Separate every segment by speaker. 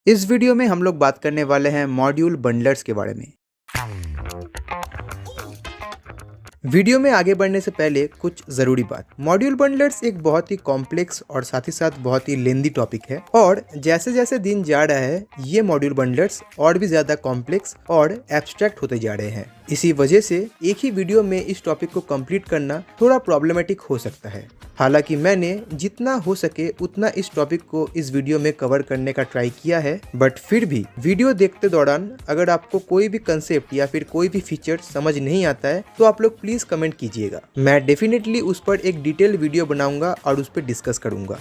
Speaker 1: इस वीडियो में हम लोग बात करने वाले हैं मॉड्यूल बंडलर्स के बारे में। वीडियो में आगे बढ़ने से पहले कुछ ज़रूरी बात। मॉड्यूल बंडलर्स एक बहुत ही कॉम्प्लेक्स और साथ ही साथ बहुत ही लेंदी टॉपिक है और जैसे जैसे दिन जा रहा है ये मॉड्यूल बंडलर्स और भी ज़्यादा कॉम्प्लेक्स और एब्स्ट्रैक्ट होते जा रहे हैं। इसी वजह से एक ही वीडियो में इस टॉपिक को कंप्लीट करना थोड़ा प्रॉब्लमेटिक हो सकता है। हालांकि मैंने जितना हो सके उतना इस टॉपिक को इस वीडियो में कवर करने का ट्राई किया है, बट फिर भी वीडियो देखते दौरान अगर आपको कोई भी कंसेप्ट या फिर कोई भी फीचर समझ नहीं आता है तो आप लोग प्लीज कमेंट कीजिएगा। मैं डेफिनेटली उस पर एक डिटेल वीडियो बनाऊंगा और उस पर डिस्कस करूंगा।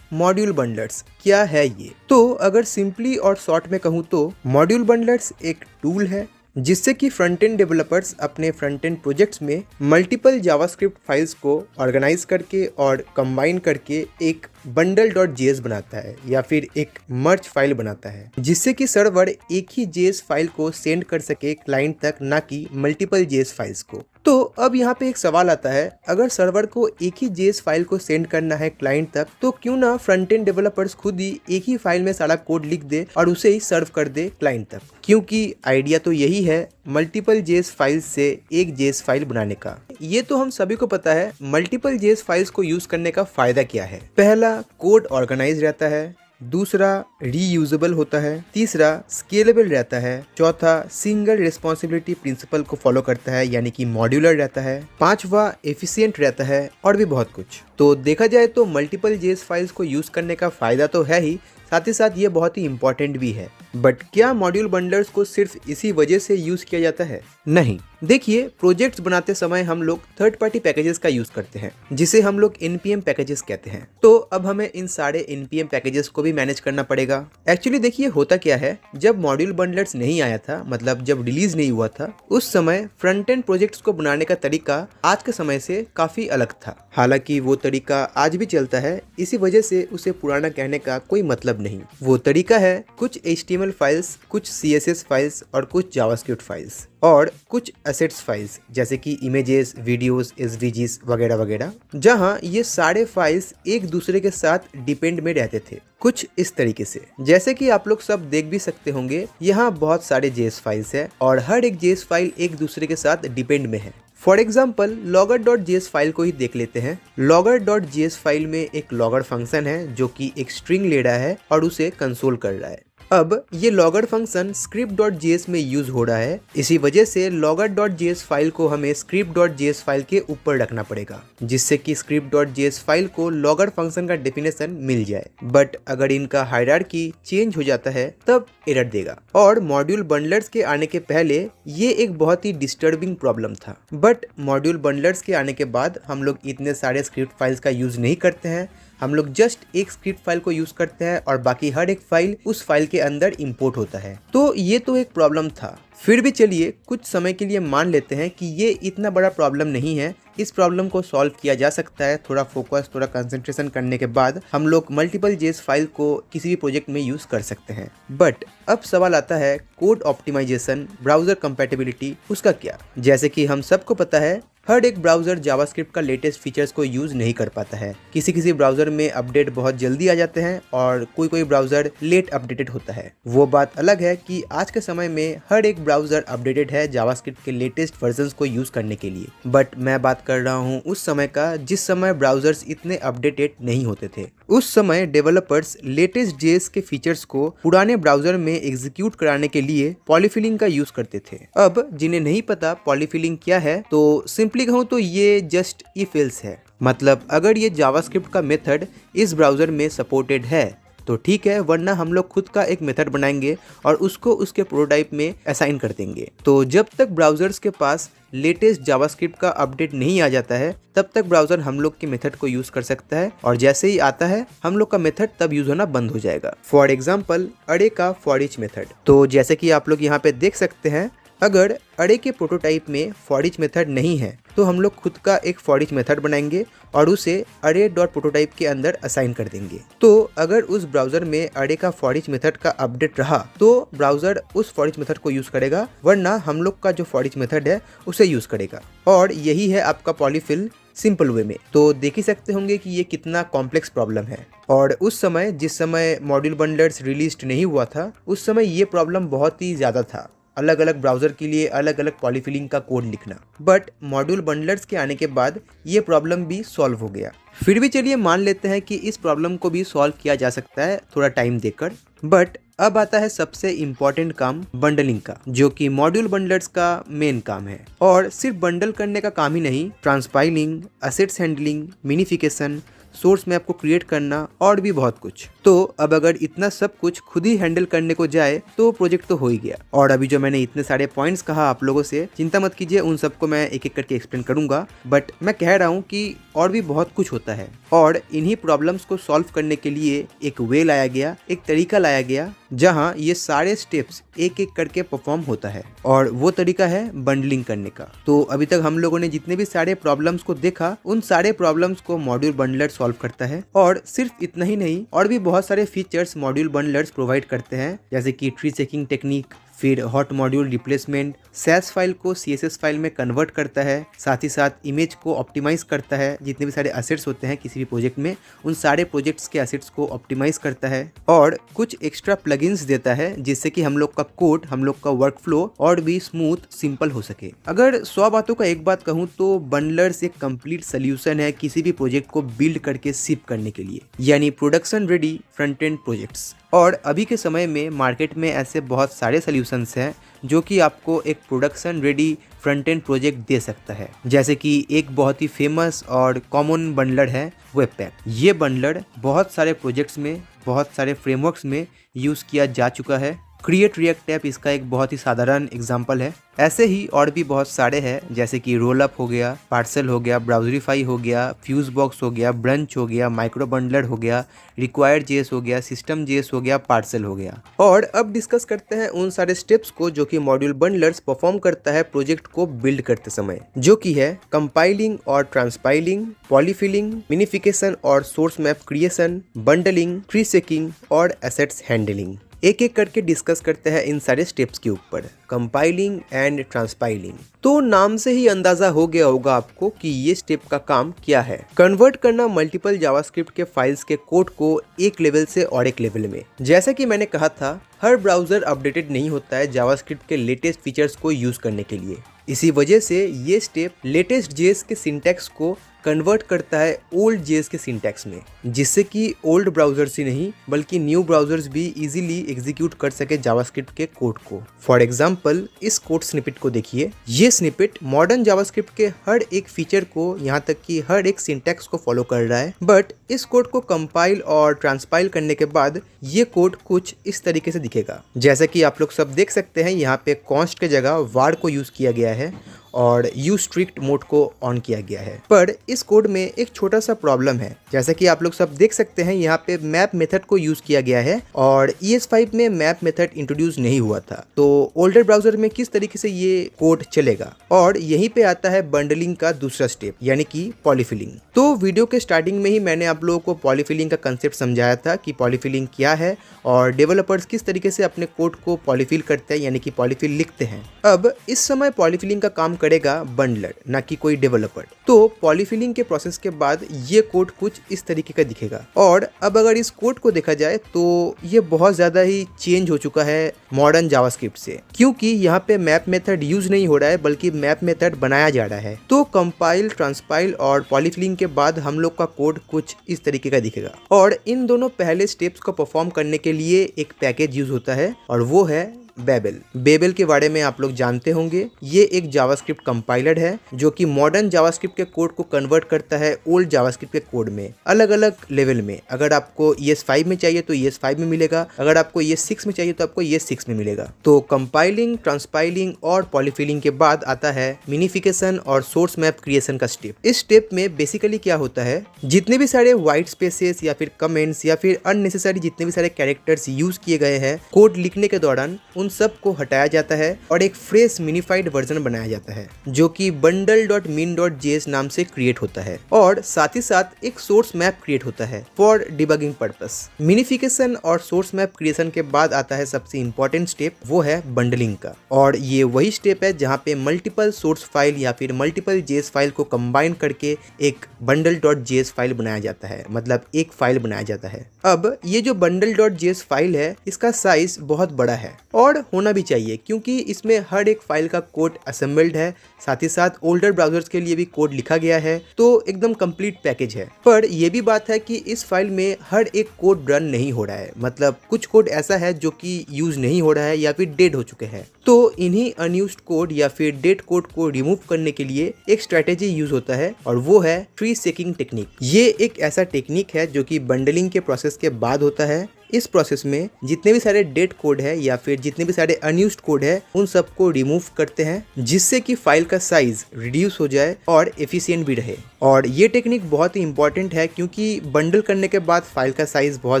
Speaker 1: मॉड्यूल बंडलर्स क्या है ये? तो अगर सिंपली और शॉर्ट में कहूँ तो मॉड्यूल बंडलर्स एक टूल है जिससे कि फ्रंट एंड डेवलपर्स अपने फ्रंट एंड प्रोजेक्ट्स में मल्टीपल जावास्क्रिप्ट फाइल्स को ऑर्गेनाइज करके और कंबाइन करके एक bundle.js बनाता है या फिर एक मर्ज फाइल बनाता है, जिससे कि सर्वर एक ही JS फाइल को सेंड कर सके क्लाइंट तक, ना कि मल्टीपल JS फाइल्स को। तो अब यहाँ पे एक सवाल आता है, अगर सर्वर को एक ही JS फाइल को सेंड करना है क्लाइंट तक तो क्यों ना फ्रंट एंड डेवलपर्स खुद ही एक ही फाइल में सारा कोड लिख दे और उसे ही सर्व कर दे क्लाइंट तक, क्योंकि आइडिया तो यही है मल्टीपल JS फाइल्स से एक JS फाइल बनाने का। ये तो हम सभी को पता है मल्टीपल JS फाइल्स को यूज करने का फायदा क्या है। पहला, कोड ऑर्गेनाइज रहता है। दूसरा, रीयूजेबल होता है। तीसरा, स्केलेबल रहता है। चौथा, सिंगल रिस्पॉन्सिबिलिटी प्रिंसिपल को फॉलो करता है यानी कि मॉड्यूलर रहता है। पांचवा, एफिशिएंट रहता है और भी बहुत कुछ। तो देखा जाए तो मल्टीपल JS फाइल्स को यूज करने का फायदा तो है ही, साथ ही साथ ये बहुत ही इंपॉर्टेंट भी है। बट क्या मॉड्यूल बंडलर्स को सिर्फ इसी वजह से यूज किया जाता है? नहीं। देखिए, प्रोजेक्ट्स बनाते समय हम लोग थर्ड पार्टी पैकेजेस का यूज करते हैं जिसे हम लोग npm पैकेजेस कहते हैं। तो अब हमें इन सारे npm पैकेजेस को भी मैनेज करना पड़ेगा। एक्चुअली देखिए होता क्या है, जब मॉड्यूल बंडलर्स नहीं आया था, मतलब जब रिलीज नहीं हुआ था, उस समय फ्रंट एंड प्रोजेक्ट्स को बनाने का तरीका आज के समय से काफी अलग था। हालांकि वो तरीका आज भी चलता है, इसी वजह से उसे पुराना कहने का कोई मतलब नहीं। वो तरीका है कुछ HTML फाइल्स, कुछ CSS फाइल्स और कुछ जावास्क्रिप्ट फाइल्स और कुछ एसेट्स फाइल्स जैसे कि इमेजेस, वीडियोस, SVGs वगैरह वगैरह, जहां ये सारे फाइल्स एक दूसरे के साथ डिपेंड में रहते थे कुछ इस तरीके से। जैसे कि आप लोग सब देख भी सकते होंगे, यहाँ बहुत सारे JS फाइल्स है और हर एक JS फाइल एक दूसरे के साथ डिपेंड में है। फॉर एग्जाम्पल logger.js फाइल को ही देख लेते हैं। logger.js फाइल में एक logger फंक्शन है जो कि एक स्ट्रिंग ले रहा है और उसे कंसोल कर रहा है। अब ये logger फंक्शन script.js में यूज हो रहा है, इसी वजह से logger.js फाइल को हमें script.js फाइल के ऊपर रखना पड़ेगा, जिससे कि script.js फाइल को logger फंक्शन का डेफिनेशन मिल जाए। बट अगर इनका हायरार्की चेंज हो जाता है तब एरर देगा। और मॉड्यूल बंडलर्स के आने के पहले ये एक बहुत ही डिस्टर्बिंग प्रॉब्लम था, बट मॉड्यूल बंडलर्स के आने के बाद हम लोग इतने सारे स्क्रिप्ट फाइल्स का यूज नहीं करते हैं। हम लोग जस्ट एक स्क्रिप्ट फाइल को यूज करते हैं और बाकी हर एक फाइल उस फाइल के अंदर इंपोर्ट होता है। तो ये तो एक प्रॉब्लम था। फिर भी चलिए कुछ समय के लिए मान लेते हैं कि ये इतना बड़ा प्रॉब्लम नहीं है। इस प्रॉब्लम को सॉल्व किया जा सकता है थोड़ा फोकस, थोड़ा कंसंट्रेशन करने के बाद हम लोग मल्टीपल JS फाइल को किसी भी प्रोजेक्ट में यूज कर सकते हैं। बट अब सवाल आता है कोड ऑप्टिमाइजेशन, ब्राउजर कंपैटिबिलिटी, उसका क्या? जैसे कि हम सबको पता है हर एक ब्राउजर जावास्क्रिप्ट का लेटेस्ट फीचर्स को यूज नहीं कर पाता है। किसी किसी ब्राउजर में अपडेट बहुत जल्दी आ जाते हैं और कोई कोई ब्राउजर लेट अपडेटेड होता है। वो बात अलग है कि आज के समय में हर एक ब्राउजर अपडेटेड है जावास्क्रिप्ट के लेटेस्ट वर्जन्स को यूज करने के लिए। बट मैं बात कर रहा हूँ उस समय का जिस समय ब्राउजर्स इतने अपडेटेड नहीं होते थे। उस समय डेवलपर्स लेटेस्ट JS के फीचर्स को पुराने ब्राउजर में एग्जीक्यूट कराने के लिए पॉलीफिलिंग का यूज करते थे। अब जिन्हें नहीं पता पॉलीफिलिंग क्या है, तो सिंपली कहूँ तो ये जस्ट इफ एल्स है। मतलब अगर ये जावास्क्रिप्ट का मेथड इस ब्राउजर में सपोर्टेड है तो ठीक है, वरना हम लोग खुद का एक मेथड बनाएंगे और उसको उसके प्रोटोटाइप में असाइन कर देंगे। तो जब तक ब्राउजर्स के पास लेटेस्ट जावास्क्रिप्ट का अपडेट नहीं आ जाता है तब तक ब्राउजर हम लोग के मेथड को यूज कर सकता है, और जैसे ही आता है हम लोग का मेथड तब यूज होना बंद हो जाएगा। फॉर एग्जाम्पल अरे का फॉर ईच मेथड। तो जैसे कि आप लोग यहाँ पे देख सकते हैं, अगर अरे के प्रोटोटाइप में फॉर ईच मेथड नहीं है तो हम लोग खुद का एक फॉर ईच मेथड बनाएंगे और उसे अरे डॉट प्रोटोटाइप के अंदर असाइन कर देंगे। तो अगर उस ब्राउजर में अरे का फॉर ईच मेथड का अपडेट रहा तो ब्राउजर उस फॉर ईच मेथड को यूज करेगा, वरना हम लोग का जो फॉर ईच मेथड है उसे यूज करेगा। और यही है आपका पॉलीफिल सिंपल वे में। तो देख ही सकते होंगे कि ये कितना कॉम्प्लेक्स प्रॉब्लम है। और उस समय जिस समय मॉड्यूल बंडलर्स रिलीज नहीं हुआ था, उस समय ये प्रॉब्लम बहुत ही ज़्यादा था, अलग अलग ब्राउज़र के लिए अलग अलग पॉलीफिलिंग का कोड लिखना। बट मॉड्यूल बंडलर्स के आने के बाद ये प्रॉब्लम भी सॉल्व हो गया। फिर भी चलिए मान लेते हैं कि इस प्रॉब्लम को भी सॉल्व किया जा सकता है थोड़ा टाइम देकर। बट अब आता है सबसे इम्पॉर्टेंट काम बंडलिंग का, जो कि मॉड्यूल बंडलर्स का मेन काम है। और सिर्फ बंडल करने का काम ही नहीं, transpiling, assets handling, minification, source map को क्रिएट करना और भी बहुत कुछ। तो अब अगर इतना सब कुछ खुद ही हैंडल करने को जाए तो प्रोजेक्ट तो हो ही गया। और अभी जो मैंने इतने सारे पॉइंट्स कहा आप लोगों से, चिंता मत कीजिए, उन सबको मैं एक एक करके एक्सप्लेन करूंगा। बट मैं कह रहा हूँ कि और भी बहुत कुछ होता है, और इन्हीं प्रॉब्लम्स को सॉल्व करने के लिए एक वे लाया गया, एक तरीका लाया गया, जहाँ ये सारे स्टेप्स एक एक करके परफॉर्म होता है। और वो तरीका है बंडलिंग करने का। तो अभी तक हम लोगों ने जितने भी सारे प्रॉब्लम्स को देखा, उन सारे प्रॉब्लम्स को मॉड्यूल बंडलर सॉल्व करता है। और सिर्फ इतना ही नहीं, और भी बहुत सारे फीचर्स मॉड्यूल बंडलर्स प्रोवाइड करते हैं, जैसे कि ट्री चेकिंग टेक्निक, फिर hot module replacement, Sass file को CSS फाइल में कन्वर्ट करता है, साथ ही साथ इमेज को ऑप्टिमाइज करता है। जितने भी सारे असेट्स होते हैं किसी भी प्रोजेक्ट में, उन सारे प्रोजेक्ट्स के असेट्स को ऑप्टिमाइज करता है, और कुछ एक्स्ट्रा प्लगइन्स देता है जिससे कि हम लोग का कोड, हम लोग का वर्कफ्लो और भी स्मूथ, सिंपल हो सके। अगर 100 बातों का एक बात कहूँ तो बंडलर्स एक कंप्लीट सोल्यूशन है किसी भी प्रोजेक्ट को बिल्ड करके शिप करने के लिए, यानी production ready front and projects. और अभी के समय में मार्केट में ऐसे बहुत सारे सोल्यूशंस हैं जो कि आपको एक production ready front end project दे सकता है। जैसे कि एक बहुत ही फेमस और कॉमन बंडलर है वेबपैक। ये बंडलर बहुत सारे प्रोजेक्ट्स में, बहुत सारे फ्रेमवर्क्स में यूज़ किया जा चुका है। क्रिएट रिएक्ट ऐप इसका एक बहुत ही साधारण एग्जाम्पल है। ऐसे ही और भी बहुत सारे हैं, जैसे कि रोलअप हो गया, पार्सल हो गया, ब्राउजरीफाई हो गया, फ्यूज बॉक्स हो गया, ब्रंच हो गया, माइक्रो बंडलर हो गया, रिक्वायर्ड जेएस हो गया, सिस्टम जेएस हो गया, पार्सल हो गया। और अब डिस्कस करते हैं उन सारे स्टेप्स को जो कि मॉड्यूल बंडलर्स परफॉर्म करता है प्रोजेक्ट को बिल्ड करते समय, जो कि है कंपाइलिंग और ट्रांसपाइलिंग, पॉलीफिलिंग, मिनिफिकेशन और source map creation, bundling, tree checking और एसेट्स हैंडलिंग। एक एक करके डिस्कस करते हैं इन सारे स्टेप्स के ऊपर। कंपाइलिंग एंड ट्रांसपाइलिंग, तो नाम से ही अंदाजा हो गया होगा आपको कि ये स्टेप का काम क्या है। कन्वर्ट करना मल्टीपल जावास्क्रिप्ट के फाइल्स के कोड को एक लेवल से और एक लेवल में। जैसा कि मैंने कहा था, हर ब्राउजर अपडेटेड नहीं होता है जावास्क्रिप्ट के लेटेस्ट फीचर्स को यूज करने के लिए। इसी वजह से ये स्टेप लेटेस्ट जेएस के सिंटैक्स को कन्वर्ट करता है ओल्ड जेएस के सिंटैक्स में, जिससे कि ओल्ड ब्राउजर्स ही नहीं बल्कि न्यू ब्राउजर्स भी इजीली एग्जीक्यूट कर सके जावास्क्रिप्ट के कोड को। फॉर एग्जांपल, इस कोड स्निपेट को देखिए। ये स्निपेट मॉडर्न जावास्क्रिप्ट के हर एक फीचर को, यहाँ तक कि हर एक सिंटैक्स को फॉलो कर रहा है। बट इस कोड को कंपाइल और ट्रांसपाइल करने के बाद ये कोड कुछ इस तरीके से दिखेगा। जैसा कि आप लोग सब देख सकते हैं, यहाँ पे कॉन्स्ट के जगह वार को यूज किया गया है और यूज स्ट्रिक्ट मोड को ऑन किया गया है। पर इस कोड में एक छोटा सा प्रॉब्लम है। जैसा कि आप लोग सब देख सकते हैं, यहाँ पे मैप मेथड को यूज किया गया है और ES5 में मैप मेथड इंट्रोड्यूस नहीं हुआ था। तो ओल्डर ब्राउजर में किस तरीके से ये कोड चलेगा। और यहीं पे आता है बंडलिंग का दूसरा स्टेप, यानी कि पॉलीफिलिंग। तो वीडियो के स्टार्टिंग में ही मैंने आप लोगों को पॉलीफिलिंग का कंसेप्ट समझाया था कि पॉलीफिलिंग क्या है और डेवलपर्स किस तरीके से अपने कोड को पॉलीफिल करते हैं, यानी कि पॉलीफिल लिखते हैं। अब इस समय पॉलीफिलिंग का काम करेगा बंडलर, ना कि कोई डेवलपर। तो पॉलीफिलिंग के प्रोसेस के बाद ये कोड कुछ इस तरीके का दिखेगा। और अब अगर इस कोड को देखा जाए तो ये बहुत ज्यादा ही चेंज हो चुका है मॉडर्न जावास्क्रिप्ट से, क्योंकि यहाँ पे मैप मेथड यूज नहीं हो रहा है बल्कि मैप मेथड बनाया जा रहा है। तो कंपाइल, ट्रांसपाइल और पॉलीफिलिंग के बाद हम लोग का कोड कुछ इस तरीके का दिखेगा। और इन दोनों पहले स्टेप्स को परफॉर्म करने के लिए एक पैकेज यूज होता है और वो है बेबल। बेबल के बारे में आप लोग जानते होंगे। ये एक जावास्क्रिप्ट कंपाइलर है जो कि मॉडर्न जावास्क्रिप्ट के कोड को कन्वर्ट करता है ओल्ड जावास्क्रिप्ट के कोड में, अलग अलग लेवल में। अगर आपको ES5 में चाहिए तो ES5 में मिलेगा, अगर आपको ES6 में चाहिए तो आपको ES6 में मिलेगा। तो कंपाइलिंग, ट्रांसपाइलिंग और पॉलीफिलिंग के बाद आता है मिनिफिकेशन और सोर्स मैप क्रिएशन का स्टेप। इस स्टेप में बेसिकली क्या होता है, जितने भी सारे व्हाइट स्पेसेस या फिर कमेंट्स या फिर अननेसेसरी जितने भी सारे कैरेक्टर्स यूज किए गए हैं कोड लिखने के दौरान, उन उन सब को हटाया जाता है और एक फ्रेश मिनिफाइड वर्जन बनाया जाता है जो कि bundle.min.js नाम से क्रिएट होता है और साथ ही साथ एक सोर्स मैप क्रिएट होता है फॉर डिबगिंग पर्पस। मिनिफिकेशन और सोर्स मैप क्रिएशन के बाद आता है सबसे इंपॉर्टेंट स्टेप, वो है बंडलिंग का। और ये वही स्टेप है जहाँ पे मल्टीपल सोर्स फाइल या फिर मल्टीपल जेएस फाइल को कंबाइन करके एक bundle.js फाइल बनाया जाता है, मतलब एक फाइल बनाया जाता है। अब ये जो bundle.js फाइल है इसका साइज बहुत बड़ा है और होना भी चाहिए क्योंकि इसमें हर एक फाइल का कोड असेंबल्ड है, साथ ही साथ ओल्डर ब्राउजर्स के लिए भी कोड लिखा गया है, तो एकदम कंप्लीट पैकेज है। पर यह भी बात है कि इस फाइल में हर एक कोड रन नहीं हो रहा है, मतलब कुछ कोड ऐसा है जो कि यूज नहीं हो रहा है या फिर डेड हो चुके हैं। तो इन्हीं अनयूज्ड कोड या फिर डेड कोड को रिमूव करने के लिए एक स्ट्रेटेजी यूज होता है और वो है ट्री शेकिंग टेक्निक। ये एक ऐसा टेक्निक है जो कि बंडलिंग के प्रोसेस के बाद होता है। इस प्रोसेस में जितने भी सारे डेड कोड है या फिर जितने भी सारे अनयूज्ड कोड है उन सबको रिमूव करते हैं जिससे कि फाइल का साइज रिड्यूस हो जाए और एफिशिएंट भी रहे। और ये टेक्निक बहुत ही इंपॉर्टेंट है क्योंकि बंडल करने के बाद फाइल का साइज बहुत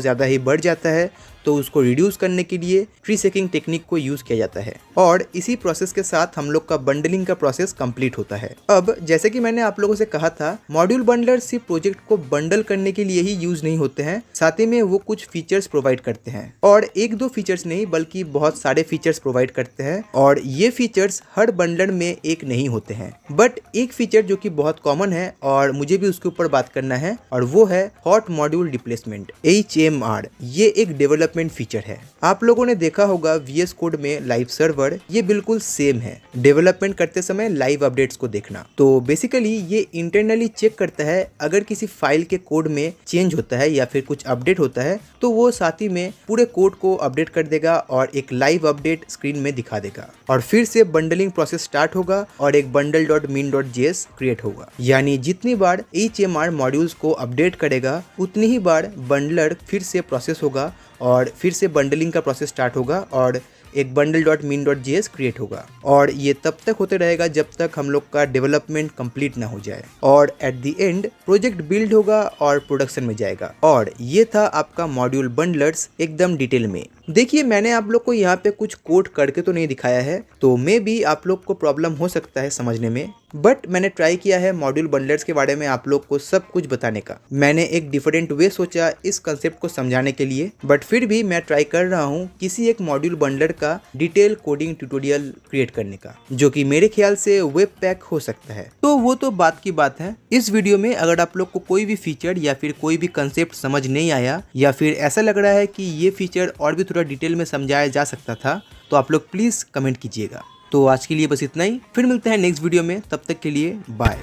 Speaker 1: ज़्यादा ही बढ़ जाता है, तो उसको रिड्यूस करने के लिए ट्री शेकिंग टेक्निक को यूज किया जाता है और इसी प्रोसेस के साथ हम लोग का बंडलिंग का प्रोसेस कंप्लीट होता है। अब जैसे कि मैंने आप लोगों से कहा था, मॉड्यूल बंडलर सिर्फ प्रोजेक्ट को बंडल करने के लिए ही यूज नहीं होते हैं, साथ ही में वो कुछ फीचर्स प्रोवाइड करते हैं और एक दो फीचर्स नहीं बल्कि बहुत सारे फीचर्स प्रोवाइड करते हैं और ये फीचर्स हर बंडलर में एक नहीं होते हैं। बट एक फीचर जो कि बहुत कॉमन है और मुझे भी उसके ऊपर बात करना है और वो है हॉट मॉड्यूल रिप्लेसमेंट, HMR। ये एक डेवलपमेंट फीचर है। आप लोगों ने देखा होगा VS कोड में लाइव सर्वर, ये बिल्कुल सेम है। डेवलपमेंट करते समय लाइव अपडेट्स को देखना, तो बेसिकली ये इंटरनली चेक करता है अगर किसी फाइल के कोड में चेंज होता है या फिर कुछ अपडेट होता है तो वो साथ ही में पूरे कोड को अपडेट कर देगा और एक लाइव अपडेट स्क्रीन में दिखा देगा और फिर से बंडलिंग प्रोसेस स्टार्ट होगा और एक bundle.min.js क्रिएट होगा। यानी जितनी बार HMR मॉड्यूल्स को अपडेट करेगा उतनी ही बार बंडलर फिर से प्रोसेस होगा और फिर से बंडलिंग का प्रोसेस स्टार्ट होगा और एक bundle.min.js क्रिएट होगा और ये तब तक होते रहेगा जब तक हम लोग का डेवलपमेंट कंप्लीट ना हो जाए और at the end project build होगा और प्रोडक्शन में जाएगा। और ये था आपका मॉड्यूल बंडलर्स एकदम डिटेल में। देखिए, मैंने आप लोग को यहाँ पे कुछ कोड करके तो नहीं दिखाया है, तो मे भी आप लोग को प्रॉब्लम हो सकता है समझने में, बट मैंने ट्राई किया है मॉड्यूल बंडलर्स के बारे में आप लोग को सब कुछ बताने का। मैंने एक डिफरेंट वे सोचा इस कंसेप्ट को समझाने के लिए, बट फिर भी मैं ट्राई कर रहा हूँ किसी एक मॉड्यूल बंडलर का डिटेल कोडिंग ट्यूटोरियल क्रिएट करने का, जो कि मेरे ख्याल से वेब पैक हो सकता है। तो वो तो बात की बात है। इस वीडियो में अगर आप लोग को कोई भी फीचर या फिर कोई भी कंसेप्ट समझ नहीं आया या फिर ऐसा लग रहा है कि ये फीचर और भी थोड़ा डिटेल में समझाया जा सकता था, तो आप लोग प्लीज कमेंट कीजिएगा। तो आज के लिए बस इतना ही, फिर मिलते हैं नेक्स्ट वीडियो में, तब तक के लिए बाय।